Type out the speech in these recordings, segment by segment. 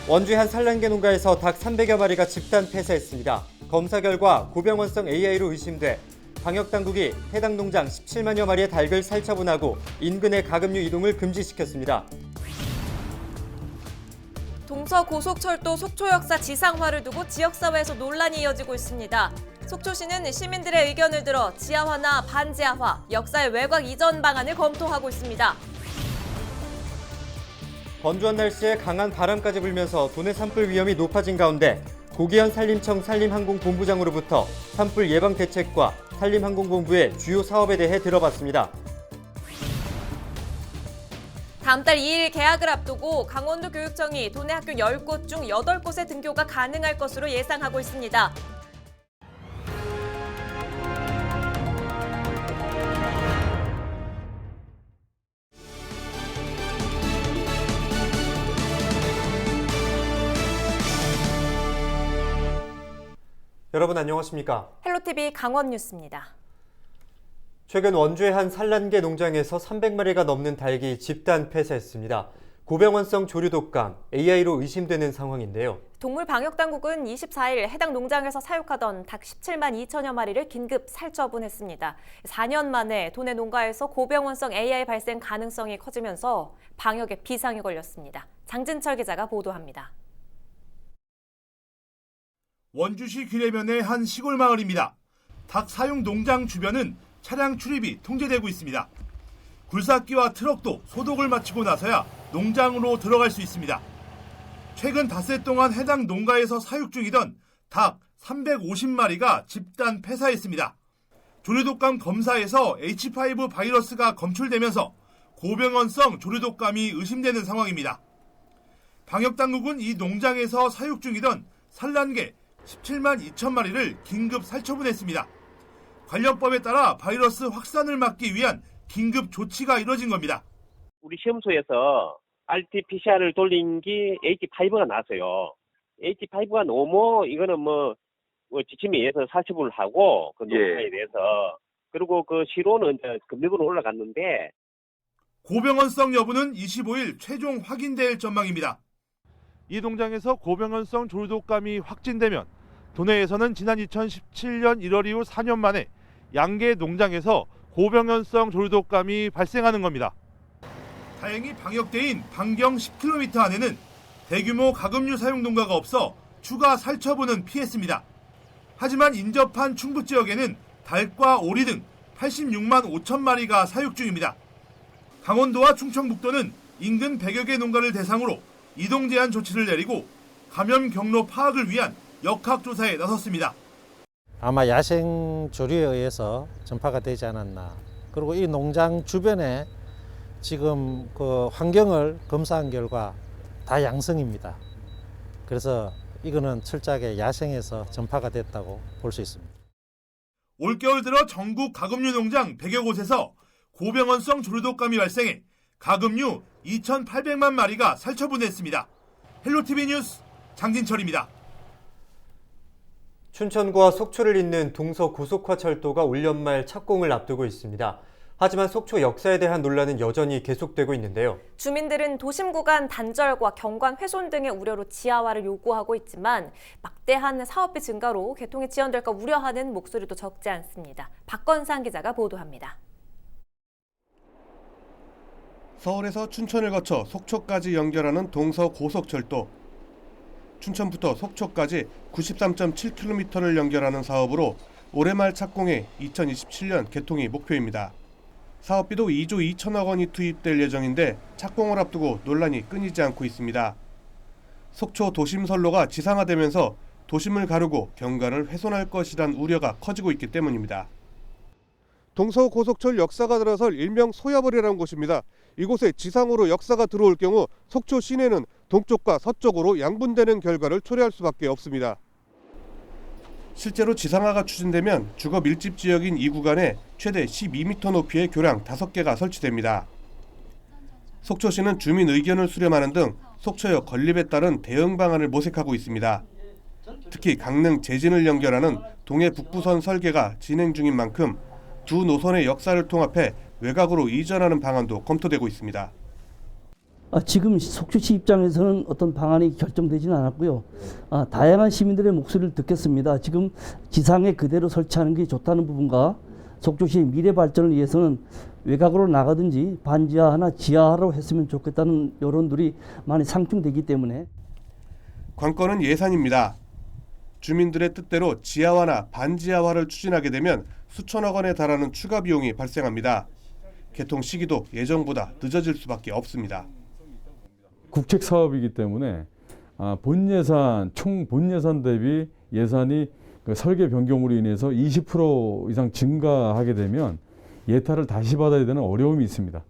원주의 한 산란계 농가에서 닭 300여 마리가 집단 폐사했습니다. 검사 결과 고병원성 AI로 의심돼 방역당국이 해당 농장 17만여 마리의 닭을 살처분하고 인근의 가금류 이동을 금지시켰습니다. 동서고속철도 속초 역사 지상화를 두고 지역사회에서 논란이 이어지고 있습니다. 속초시는 시민들의 의견을 들어 지하화나 반지하화, 역사의 외곽 이전 방안을 검토하고 있습니다. 건조한 날씨에 강한 바람까지 불면서 도내 산불 위험이 높아진 가운데 고기현 산림청 산림항공본부장으로부터 산불 예방 대책과 산림항공본부의 주요 사업에 대해 들어봤습니다. 다음 달 2일 개학을 앞두고 강원도 교육청이 도내 학교 10곳 중 8곳의 등교가 가능할 것으로 예상하고 있습니다. 여러분 안녕하십니까? 헬로티비 강원 뉴스입니다. 최근 원주의 한 산란계 농장에서 300마리가 넘는 닭이 집단 폐사했습니다. 고병원성 조류독감, AI로 의심되는 상황인데요. 동물방역당국은 24일 해당 농장에서 사육하던 닭 17만 2천여 마리를 긴급 살처분했습니다. 4년 만에 도내 농가에서 고병원성 AI 발생 가능성이 커지면서 방역에 비상이 걸렸습니다. 장진철 기자가 보도합니다. 원주시 귀례면의 한 시골 마을입니다. 닭 사육 농장 주변은 차량 출입이 통제되고 있습니다. 굴삭기와 트럭도 소독을 마치고 나서야 농장으로 들어갈 수 있습니다. 최근 닷새 동안 해당 농가에서 사육 중이던 닭 350마리가 집단 폐사했습니다. 조류독감 검사에서 H5 바이러스가 검출되면서 고병원성 조류독감이 의심되는 상황입니다. 방역당국은 이 농장에서 사육 중이던 산란계 17만 2천 마리를 긴급 살처분했습니다. 관련법에 따라 바이러스 확산을 막기 위한 긴급 조치가 이뤄진 겁니다. 우리 시험소에서 RT-PCR을 돌린 게 H5가 나왔어요. H5가 너무 이거는 지침에 의해서 살처분을 하고 그 농가에 대해서 그리고 그 시로는 이제 금융으로 올라갔는데 고병원성 여부는 25일 최종 확인될 전망입니다. 이 농장에서 고병원성 조류독감이 확진되면 도내에서는 지난 2017년 1월 이후 4년 만에 양계 농장에서 고병원성 조류독감이 발생하는 겁니다. 다행히 방역대인 반경 10km 안에는 대규모 가금류 사용 농가가 없어 추가 살처분은 피했습니다. 하지만 인접한 충북 지역에는 닭과 오리 등 86만 5천 마리가 사육 중입니다. 강원도와 충청북도는 인근 100여 개 농가를 대상으로 이동 제한 조치를 내리고 감염 경로 파악을 위한 역학조사에 나섰습니다. 아마 야생 조류에 의해서 전파가 되지 않았나. 그리고 이 농장 주변에 지금 그 환경을 검사한 결과 다 양성입니다. 그래서 이거는 철저하게 야생에서 전파가 됐다고 볼 수 있습니다. 올겨울 들어 전국 가금류 농장 100여 곳에서 고병원성 조류독감이 발생해 가금류 2,800만 마리가 살처분했습니다. 헬로티비 뉴스 장진철입니다. 춘천과 속초를 잇는 동서고속화철도가 올 연말 착공을 앞두고 있습니다. 하지만 속초 역사에 대한 논란은 여전히 계속되고 있는데요. 주민들은 도심 구간 단절과 경관 훼손 등의 우려로 지하화를 요구하고 있지만 막대한 사업비 증가로 개통이 지연될까 우려하는 목소리도 적지 않습니다. 박건상 기자가 보도합니다. 서울에서 춘천을 거쳐 속초까지 연결하는 동서고속철도. 춘천부터 속초까지 93.7km를 연결하는 사업으로 올해 말 착공해 2027년 개통이 목표입니다. 사업비도 2조 2천억 원이 투입될 예정인데 착공을 앞두고 논란이 끊이지 않고 있습니다. 속초 도심선로가 지상화되면서 도심을 가르고 경관을 훼손할 것이란 우려가 커지고 있기 때문입니다. 동서고속철 역사가 들어설 일명 소야벌이라는 곳입니다. 이곳에 지상으로 역사가 들어올 경우 속초 시내는 동쪽과 서쪽으로 양분되는 결과를 초래할 수밖에 없습니다. 실제로 지상화가 추진되면 주거 밀집 지역인 이 구간에 최대 12m 높이의 교량 5개가 설치됩니다. 속초시는 주민 의견을 수렴하는 등 속초역 건립에 따른 대응 방안을 모색하고 있습니다. 특히 강릉 제진을 연결하는 동해 북부선 설계가 진행 중인 만큼 두 노선의 역사를 통합해 외곽으로 이전하는 방안도 검토되고 있습니다. 지금 속초시 입장에서는 어떤 방안이 결정되지는 않았고요. 다양한 시민들의 목소리를 듣겠습니다. 지금 지상에 그대로 설치하는 게 좋다는 부분과 속초시의 미래 발전을 위해서는 외곽으로 나가든지 반지하나 지하로 했으면 좋겠다는 여론들이 많이 상충되기 때문에 관건은 예산입니다. 주민들의 뜻대로 지하화나 반지하화를 추진하게 되면 수천억 원에 달하는 추가 비용이 발생합니다. 개통 시기도 예정보다 늦어질 수밖에 없습니다. 국책 사업이기 때문에 총 본예산 대비 예산이 그 설계 변경으로 인해서 20% 이상 증가하게 되면 예타를 다시 받아야 되는 어려움이 있습니다.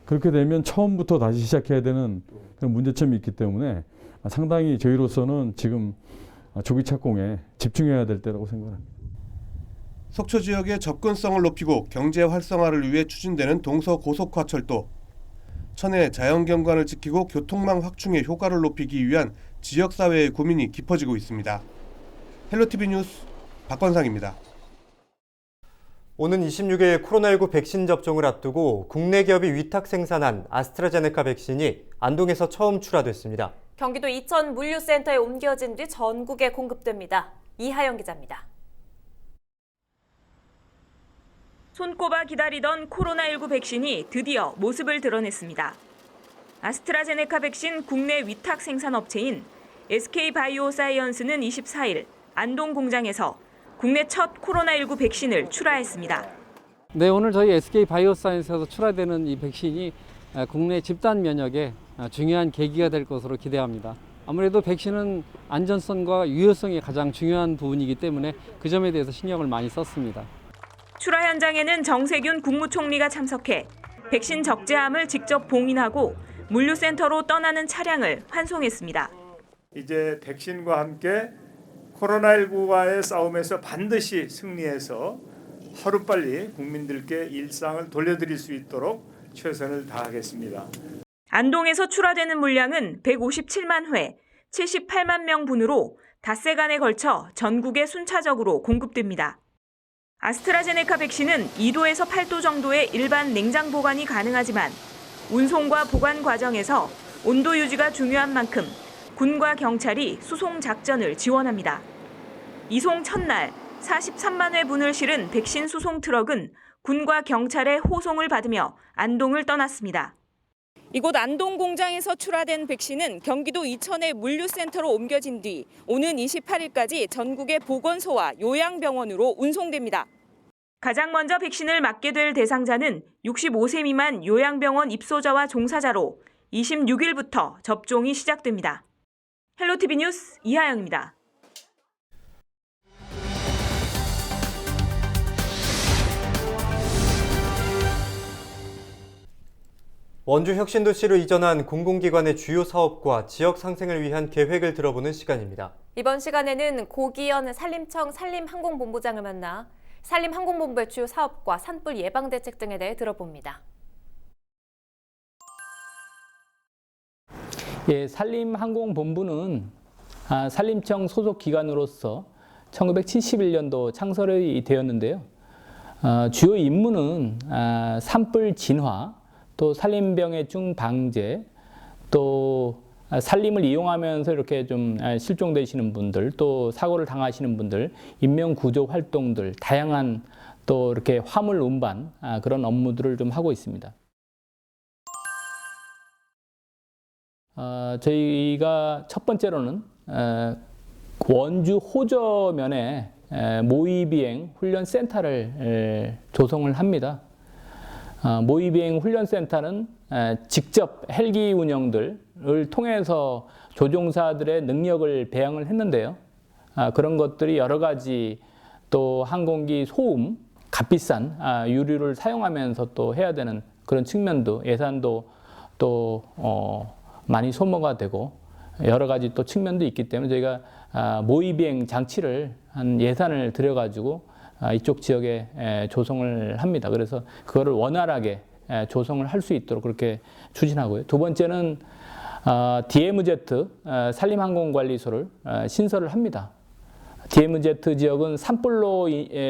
그렇게 되면 처음부터 다시 시작해야 되는 그런 문제점이 있기 때문에 상당히 저희로서는 지금 조기 착공에 집중해야 될 때라고 생각합니다. 속초 지역의 접근성을 높이고 경제 활성화를 위해 추진되는 동서고속화철도. 천혜의 자연경관을 지키고 교통망 확충의 효과를 높이기 위한 지역사회의 고민이 깊어지고 있습니다. 헬로티비 뉴스 박건상입니다. 오는 26일 코로나19 백신 접종을 앞두고 국내 기업이 위탁 생산한 아스트라제네카 백신이 안동에서 처음 출하됐습니다. 경기도 이천 물류센터에 옮겨진 뒤 전국에 공급됩니다. 이하영 기자입니다. 손꼽아 기다리던 코로나19 백신이 드디어 모습을 드러냈습니다. 아스트라제네카 백신 국내 위탁 생산 업체인 SK바이오사이언스는 24일 안동 공장에서 국내 첫 코로나19 백신을 출하했습니다. 네, 오늘 저희 SK바이오사이언스에서 출하되는 이 백신이 국내 집단 면역에 중요한 계기가 될 것으로 기대합니다. 아무래도 백신은 안전성과 유효성이 가장 중요한 부분이기 때문에 그 점에 대해서 신경을 많이 썼습니다. 출하 현장에는 정세균 국무총리가 참석해 백신 적재함을 직접 봉인하고 물류센터로 떠나는 차량을 환송했습니다. 이제 백신과 함께 코로나19와의 싸움에서 반드시 승리해서 하루빨리 국민들께 일상을 돌려드릴 수 있도록 최선을 다하겠습니다. 안동에서 출하되는 물량은 157만 회, 78만 명분으로 닷새간에 걸쳐 전국에 순차적으로 공급됩니다. 아스트라제네카 백신은 2도에서 8도 정도의 일반 냉장 보관이 가능하지만 운송과 보관 과정에서 온도 유지가 중요한 만큼 군과 경찰이 수송 작전을 지원합니다. 이송 첫날 43만 회분을 실은 백신 수송 트럭은 군과 경찰의 호송을 받으며 안동을 떠났습니다. 이곳 안동 공장에서 출하된 백신은 경기도 이천의 물류센터로 옮겨진 뒤 오는 28일까지 전국의 보건소와 요양병원으로 운송됩니다. 가장 먼저 백신을 맞게 될 대상자는 65세 미만 요양병원 입소자와 종사자로 26일부터 접종이 시작됩니다. 헬로티비 뉴스 이하영입니다. 원주 혁신도시로 이전한 공공기관의 주요 사업과 지역 상생을 위한 계획을 들어보는 시간입니다. 이번 시간에는 고기현 산림청 산림항공본부장을 만나 산림항공본부의 주요 사업과 산불 예방대책 등에 대해 들어봅니다. 산림항공본부는 산림청 소속 기관으로서 1971년도 창설이 되었는데요. 주요 임무는 산불 진화, 또 산림병해충 방제, 또 산림을 이용하면서 이렇게 좀 실종되시는 분들, 또 사고를 당하시는 분들, 인명구조 활동들, 다양한 또 이렇게 화물 운반 그런 업무들을 좀 하고 있습니다. 저희가 첫 번째로는 원주 호저면에 모의비행 훈련센터를 조성을 합니다. 모의비행 훈련센터는 직접 헬기 운영들을 통해서 조종사들의 능력을 배양을 했는데요. 그런 것들이 여러 가지 또 항공기 소음, 값비싼 유류를 사용하면서 또 해야 되는 그런 측면도 예산도 또 많이 소모가 되고 여러 가지 또 측면도 있기 때문에 저희가 모의비행 장치를 한 예산을 들여가지고 이쪽 지역에 조성을 합니다. 그래서 그거를 원활하게 조성을 할 수 있도록 그렇게 추진하고요. 두 번째는 DMZ 산림항공관리소를 신설을 합니다. DMZ 지역은 산불로부터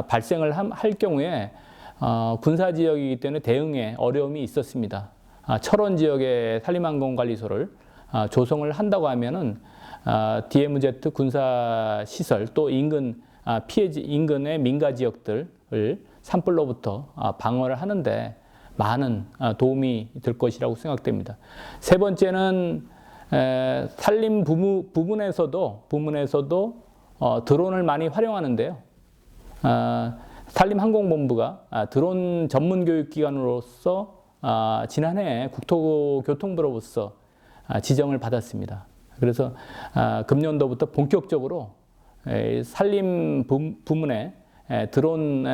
발생을 할 경우에 군사지역이기 때문에 대응에 어려움이 있었습니다. 철원 지역의 산림환경관리소를 조성을 한다고 하면은 DMZ 군사 시설 또 인근의 민가 지역들을 산불로부터 방어를 하는데 많은 도움이 될 것이라고 생각됩니다. 세 번째는 산림 부문에서도 드론을 많이 활용하는데요. 산림항공본부가 드론 전문 교육기관으로서 지난해 국토교통부로부터 지정을 받았습니다. 그래서 금년도부터 본격적으로 산림 부문에 드론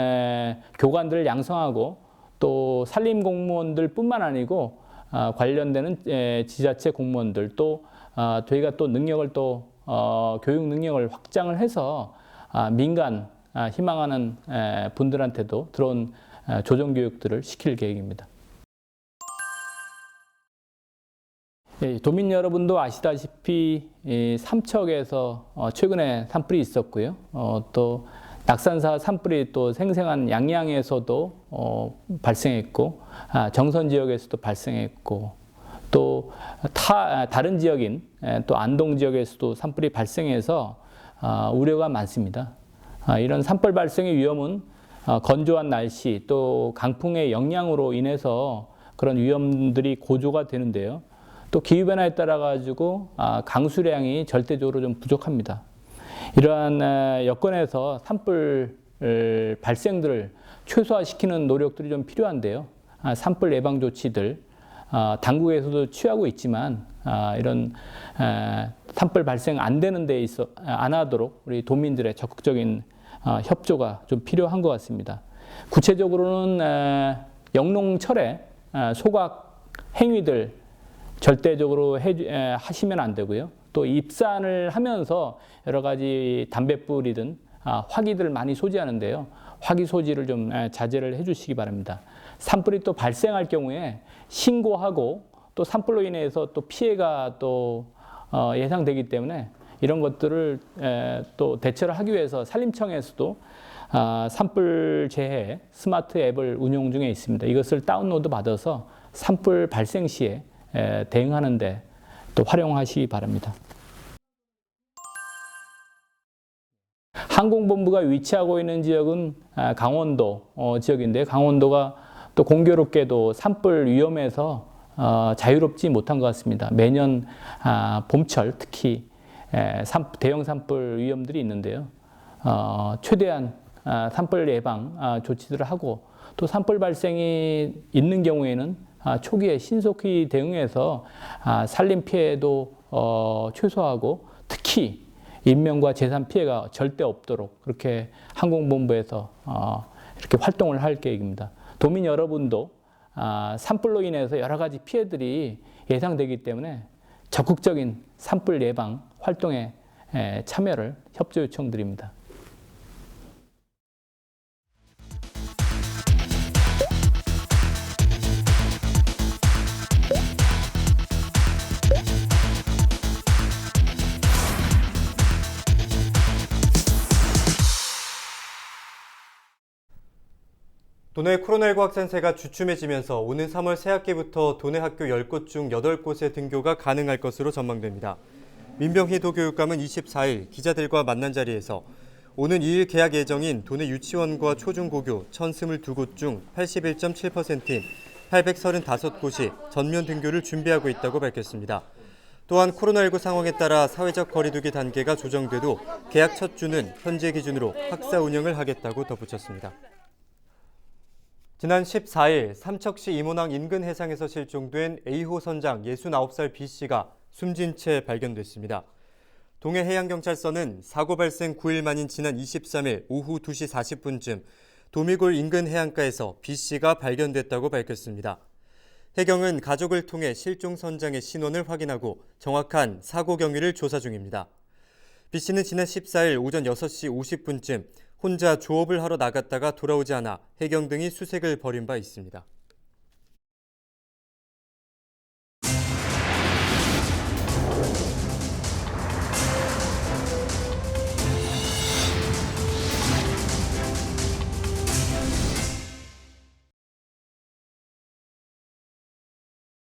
교관들을 양성하고 또 산림 공무원들뿐만 아니고 관련되는 지자체 공무원들 또 저희가 또 능력을 또 교육 능력을 확장을 해서 민간 희망하는 분들한테도 드론 조정 교육들을 시킬 계획입니다. 도민 여러분도 아시다시피 삼척에서 최근에 산불이 있었고요. 또 낙산사 산불이 또 생생한 양양에서도 발생했고 정선 지역에서도 발생했고 또 다른 지역인 또 안동 지역에서도 산불이 발생해서 우려가 많습니다. 이런 산불 발생의 위험은 건조한 날씨 또 강풍의 영향으로 인해서 그런 위험들이 고조가 되는데요. 또 기후변화에 따라 가지고 강수량이 절대적으로 좀 부족합니다. 이러한 여건에서 산불 발생들을 최소화시키는 노력들이 좀 필요한데요. 산불 예방 조치들 당국에서도 취하고 있지만 이런 산불 발생 안 되는 데 있어 안 하도록 우리 도민들의 적극적인 협조가 좀 필요한 것 같습니다. 구체적으로는 영농철에 소각 행위들 절대적으로 하시면 안 되고요. 또 입산을 하면서 여러 가지 담뱃불이든 화기들을 많이 소지하는데요. 화기 소지를 좀 자제를 해주시기 바랍니다. 산불이 또 발생할 경우에 신고하고 또 산불로 인해서 또 피해가 또 예상되기 때문에 이런 것들을 또 대처를 하기 위해서 산림청에서도 산불 재해 스마트 앱을 운용 중에 있습니다. 이것을 다운로드 받아서 산불 발생 시에 대응하는 데 또 활용하시기 바랍니다. 항공본부가 위치하고 있는 지역은 강원도 지역인데 강원도가 또 공교롭게도 산불 위험에서 자유롭지 못한 것 같습니다. 매년 봄철 특히 대형 산불 위험들이 있는데요. 최대한 산불 예방 조치들을 하고 또 산불 발생이 있는 경우에는 초기에 신속히 대응해서 산림 피해도 최소화하고 특히 인명과 재산 피해가 절대 없도록 그렇게 항공본부에서 이렇게 활동을 할 계획입니다. 도민 여러분도 산불로 인해서 여러 가지 피해들이 예상되기 때문에 적극적인 산불 예방 활동에 참여를 협조 요청드립니다. 도내 코로나19 확산세가 주춤해지면서 오는 3월 새학기부터 도내 학교 10곳 중 8곳의 등교가 가능할 것으로 전망됩니다. 민병희 도교육감은 24일 기자들과 만난 자리에서 오는 2일 개학 예정인 도내 유치원과 초중고교 1,022곳 중 81.7%인 835곳이 전면 등교를 준비하고 있다고 밝혔습니다. 또한 코로나19 상황에 따라 사회적 거리두기 단계가 조정돼도 개학 첫 주는 현재 기준으로 학사 운영을 하겠다고 덧붙였습니다. 지난 14일 삼척시 임원항 인근 해상에서 실종된 A호 선장 69살 B씨가 숨진 채 발견됐습니다. 동해해양경찰서는 사고 발생 9일 만인 지난 23일 오후 2시 40분쯤 도미골 인근 해안가에서 B씨가 발견됐다고 밝혔습니다. 해경은 가족을 통해 실종 선장의 신원을 확인하고 정확한 사고 경위를 조사 중입니다. B씨는 지난 14일 오전 6시 50분쯤 혼자 조업을 하러 나갔다가 돌아오지 않아 해경 등이 수색을 벌인 바 있습니다.